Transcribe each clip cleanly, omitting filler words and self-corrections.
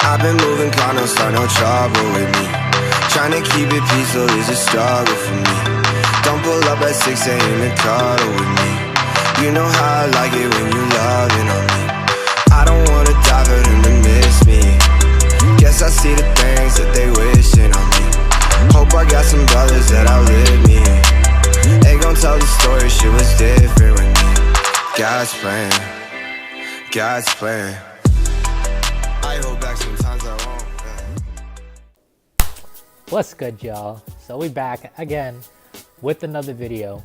I've been moving calm, don't start no trouble with me. Trying to keep it peaceful is a struggle for me. Don't pull up at 6 a.m. and cuddle with me. You know how I like it when you loving on me. I don't wanna die for them to miss me. Guess I see the things that they wishing on me. Hope I got some brothers that outlive me. They gon' tell the story, shit was different with me. God's plan, God's plan. I hold back sometimes I won't. What's good, y'all? So we back again with another video,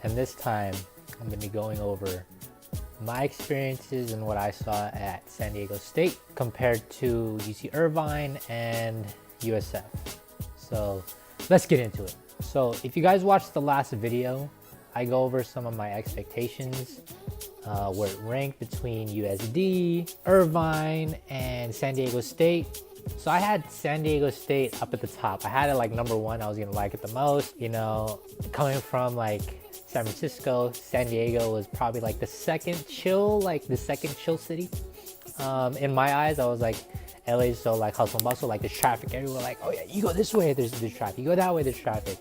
and this time I'm gonna be going over my experiences and what I saw at San Diego State compared to UC Irvine and USF. So let's get into it. So if you guys watched the last video, I go over some of my expectations, where it ranked between USD, Irvine, and San Diego State. So I had San Diego State up at the top. I had it like number one. I was gonna like it the most. You know, coming from like San Francisco, San Diego was probably like the second chill city. In my eyes, I was like, LA is so like hustle and bustle, like there's traffic everywhere. Like, oh yeah, you go this way, there's traffic. You go that way, there's traffic.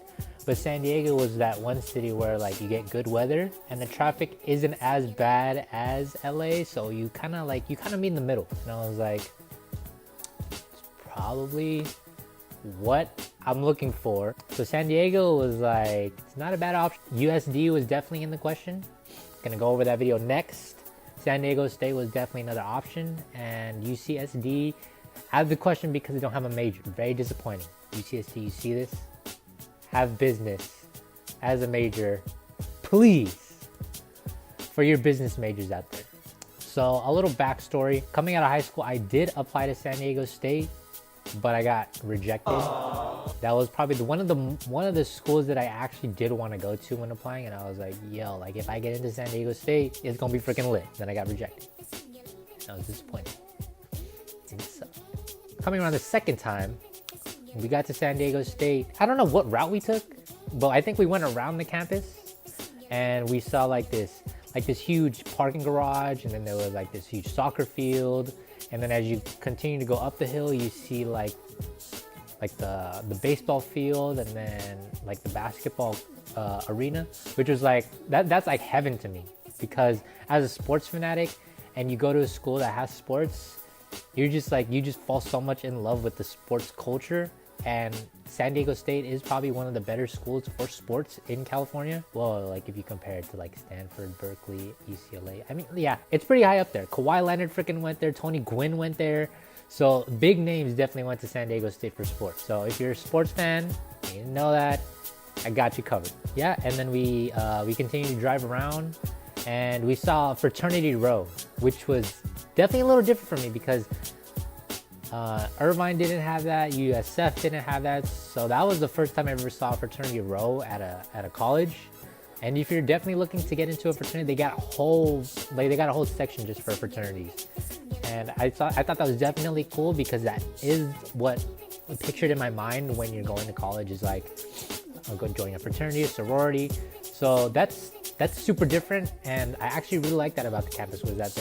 But San Diego was that one city where like you get good weather and the traffic isn't as bad as LA. So you kind of meet in the middle. And I was like, probably what I'm looking for. So San Diego was like, it's not a bad option. USD was definitely in the question. Gonna go over that video next. San Diego State was definitely another option, and UCSD out of the question because they don't have a major. Very disappointing. UCSD, you see this? Have business as a major, please, for your business majors out there. So a little backstory. Coming out of high school, I did apply to San Diego State, but I got rejected. That was probably one of the schools that I actually did want to go to when applying, and I was like, yo, like if I get into San Diego State, it's gonna be freaking lit. Then I got rejected. I was disappointed. And so, coming around the second time, we got to San Diego State. I don't know what route we took, but I think we went around the campus, and we saw like this huge parking garage, and then there was like this huge soccer field. And then as you continue to go up the hill, you see like the baseball field, and then like the basketball arena, which was like, that's like heaven to me, because as a sports fanatic and you go to a school that has sports, you just fall so much in love with the sports culture. And San Diego State is probably one of the better schools for sports in California. Well, like if you compare it to like Stanford, Berkeley, UCLA. I mean, yeah, it's pretty high up there. Kawhi Leonard freaking went there. Tony Gwynn went there. So big names definitely went to San Diego State for sports. So if you're a sports fan, you didn't know that, I got you covered. Yeah, and then we continued to drive around, and we saw Fraternity Row, which was definitely a little different for me because Irvine didn't have that, USF didn't have that, so that was the first time I ever saw a fraternity row at a college. And if you're definitely looking to get into a fraternity, they got a whole section just for fraternities. And I thought that was definitely cool, because that is what I pictured in my mind when you're going to college, is like, I'll go join a fraternity, a sorority. So that's super different, and I actually really like that about the campus, was that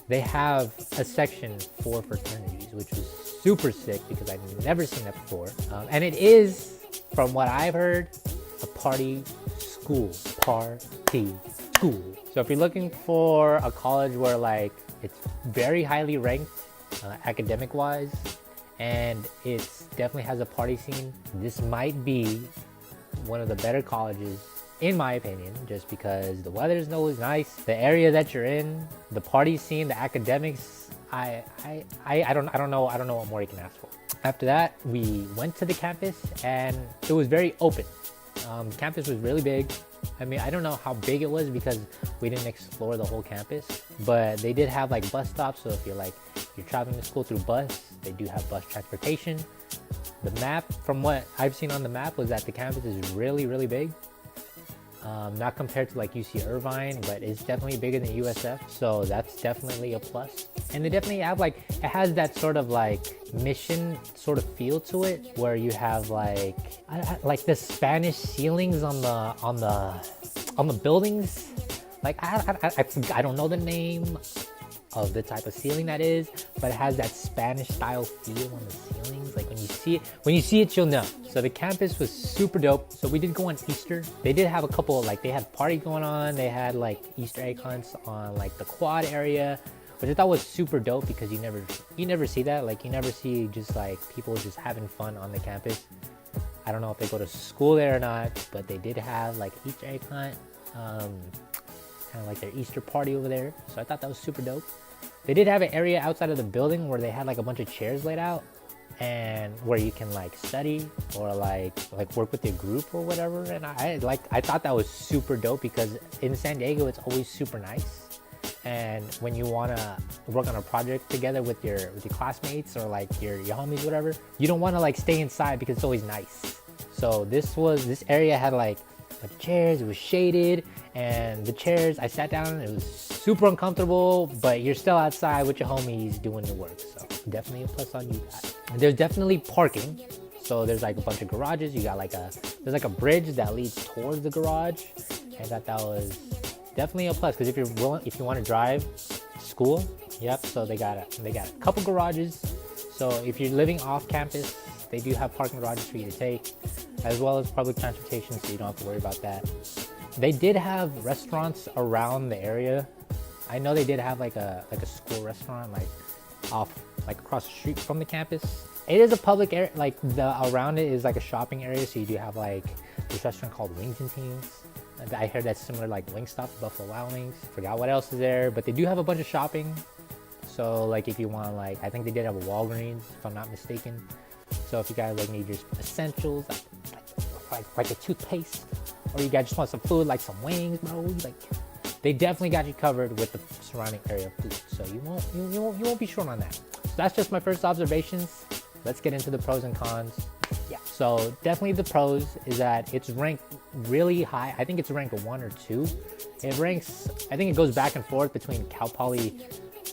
they have a section for fraternities, which was super sick because I've never seen that before. And it is, from what I've heard, a party school. Party school. So if you're looking for a college where like it's very highly ranked academic wise, and it definitely has a party scene, this might be one of the better colleges in my opinion, just because the weather is always nice, the area that you're in, the party scene, the academics. I don't know what more you can ask for. After that, we went to the campus, and it was very open. The campus was really big. I mean, I don't know how big it was because we didn't explore the whole campus, but they did have like bus stops. So if you're traveling to school through bus, they do have bus transportation. The map, from what I've seen on the map, was that the campus is really, really big. Not compared to like UC Irvine, but it's definitely bigger than USF, so that's definitely a plus. And they definitely have like, it has that sort of like mission sort of feel to it, where you have like the Spanish ceilings on the buildings. Like I don't know the name of the type of ceiling that is, but it has that Spanish style feel on the ceilings. Like when you see it, you'll know. So the campus was super dope. So we did go on Easter. They did have a couple, like they had party going on. They had like Easter egg hunts on like the quad area, which I thought was super dope because you never see that. Like you never see just like people just having fun on the campus. I don't know if they go to school there or not, but they did have like Easter egg hunt, kind of like their Easter party over there. So I thought that was super dope. They did have an area outside of the building where they had like a bunch of chairs laid out and where you can like study or like work with your group or whatever. And I thought that was super dope because in San Diego, it's always super nice. And when you want to work on a project together with your classmates or like your homies, whatever, you don't want to like stay inside because it's always nice. So this area had like chairs, it was shaded, and the chairs, I sat down, it was super uncomfortable, but you're still outside with your homies doing the work. So definitely a plus on you guys. And there's definitely parking. So there's like a bunch of garages. You got there's like a bridge that leads towards the garage. I thought that was definitely a plus because if you want to drive to school, yep. So they got a couple garages. So if you're living off campus, they do have parking garages for you to take, as well as public transportation, so you don't have to worry about that. They did have restaurants around the area. I know they did have like a school restaurant like across the street from the campus. It is a public area, like around it is like a shopping area, so you do have like this restaurant called Wings and Teens. I heard that's similar like Wingstop, Buffalo Wild Wings. Forgot what else is there, but they do have a bunch of shopping. So like if you want I think they did have a Walgreens, if I'm not mistaken. So if you guys like need your essentials, like a toothpaste, or you guys just want some food, like some wings, bro, like they definitely got you covered with the surrounding area of food. So you won't be short on that. So that's just my first observations. Let's get into the pros and cons. Yeah, so definitely the pros is that it's ranked really high. I think it's ranked 1 or 2. It ranks, I think it goes back and forth between Cal Poly,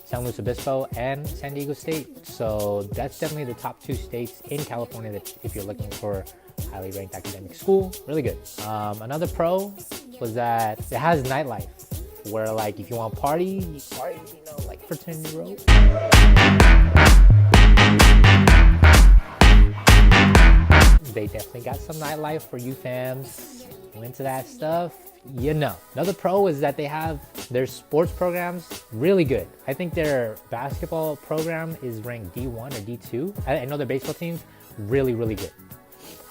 San Luis Obispo, and San Diego State. So that's definitely the top 2 states in California that if you're looking for highly ranked academic school, really good. Another pro was that it has nightlife, where like if you want party, you party, like fraternity row. They definitely got some nightlife for you fams who into that stuff. Another pro is that they have their sports programs really good. I think their basketball program is ranked D1 or D2. I know their baseball team's really, really good.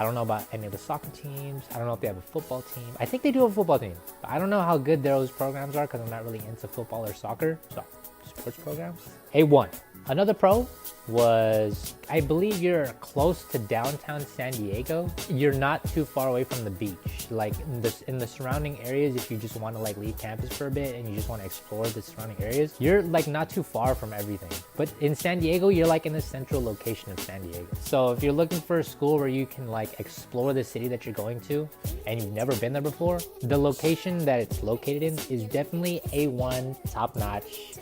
I don't know about any of the soccer teams. I don't know if they have a football team. I think they do have a football team, but I don't know how good those programs are because I'm not really into football or soccer. So sports programs. A1. Another pro was, I believe you're close to downtown San Diego. You're not too far away from the beach. Like in the surrounding areas, if you just want to like leave campus for a bit and you just want to explore the surrounding areas, you're like not too far from everything. But in San Diego, you're like in the central location of San Diego. So if you're looking for a school where you can like explore the city that you're going to and you've never been there before, the location that it's located in is definitely A1, top notch.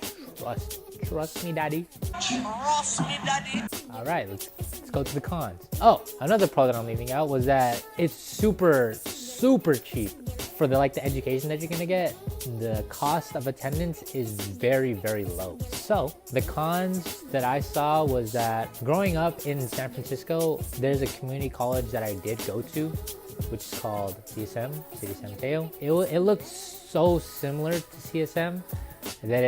Trust me, daddy. Trust me, daddy. All right, let's go to the cons. Oh, another pro that I'm leaving out was that it's super cheap for the education that you're gonna get. The cost of attendance is very, very low. So the cons that I saw was that growing up in San Francisco, there's a community college that I did go to, which is called CSM, City San Mateo. It looked so similar to CSM that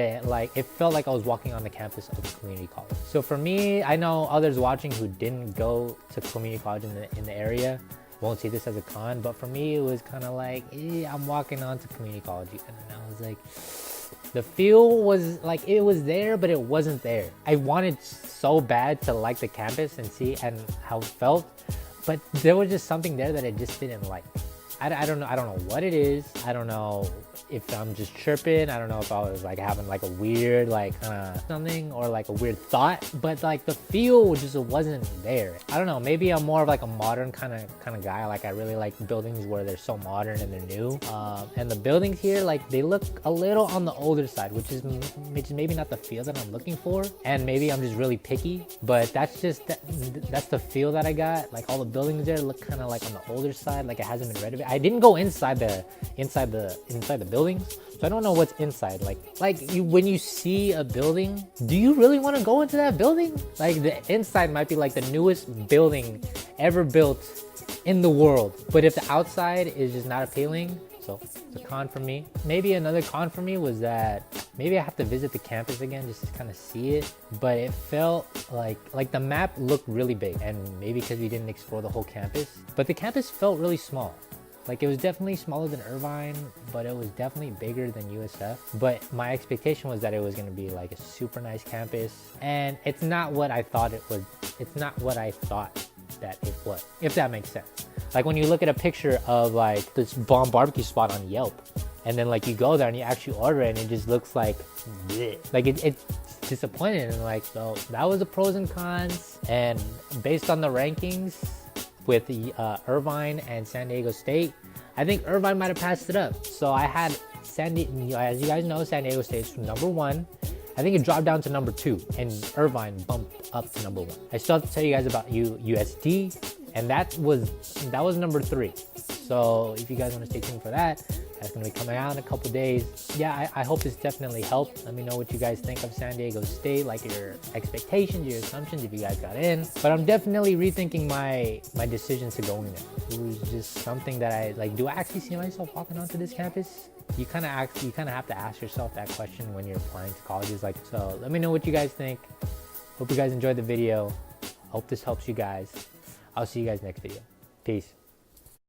it felt like I was walking on the campus of a community college. So for me, I know others watching who didn't go to community college in the area won't see this as a con, but for me it was kind of like, I'm walking onto community college, and I was like, the feel was like it was there, but it wasn't there. I wanted so bad to like the campus and see and how it felt, but there was just something there that I just didn't like. I don't know what it is. I don't know if I'm just chirping. I don't know if I was like having like a weird something or like a weird thought, but like the feel just wasn't there. I don't know, maybe I'm more of like a modern kind of guy. Like I really like buildings where they're so modern and they're new. And the buildings here, like they look a little on the older side, which is maybe not the feel that I'm looking for. And maybe I'm just really picky, but that's the feel that I got. Like all the buildings there look kind of like on the older side, like it hasn't been renovated. I didn't go inside the buildings. So I don't know what's inside. When you see a building, do you really want to go into that building? Like the inside might be like the newest building ever built in the world. But if the outside is just not appealing, so it's a con for me. Maybe another con for me was that maybe I have to visit the campus again just to kind of see it. But it felt like the map looked really big, and maybe because we didn't explore the whole campus. But the campus felt really small. Like it was definitely smaller than Irvine, but it was definitely bigger than USF. But my expectation was that it was gonna be like a super nice campus, and it's not what I thought it was. It's not what I thought that it was, if that makes sense. Like when you look at a picture of like this bomb barbecue spot on Yelp, and then like you go there and you actually order it and it just looks like bleh. Like it's disappointing. And like, so that was the pros and cons. And based on the rankings with the Irvine and San Diego State, I think Irvine might have passed it up. So I had as you guys know, San Diego State's number 1. I think it dropped down to number 2, and Irvine bumped up to number 1. I still have to tell you guys about USD, and that was number 3. So if you guys want to stay tuned for that, that's going to be coming out in a couple days. Yeah, I hope this definitely helped. Let me know what you guys think of San Diego State, like your expectations, your assumptions, if you guys got in. But I'm definitely rethinking my decision to going there. It was just something that I like. Do I actually see myself walking onto this campus? You kind of have to ask yourself that question when you're applying to colleges. Like, so let me know what you guys think. Hope you guys enjoyed the video. Hope this helps you guys. I'll see you guys next video. Peace.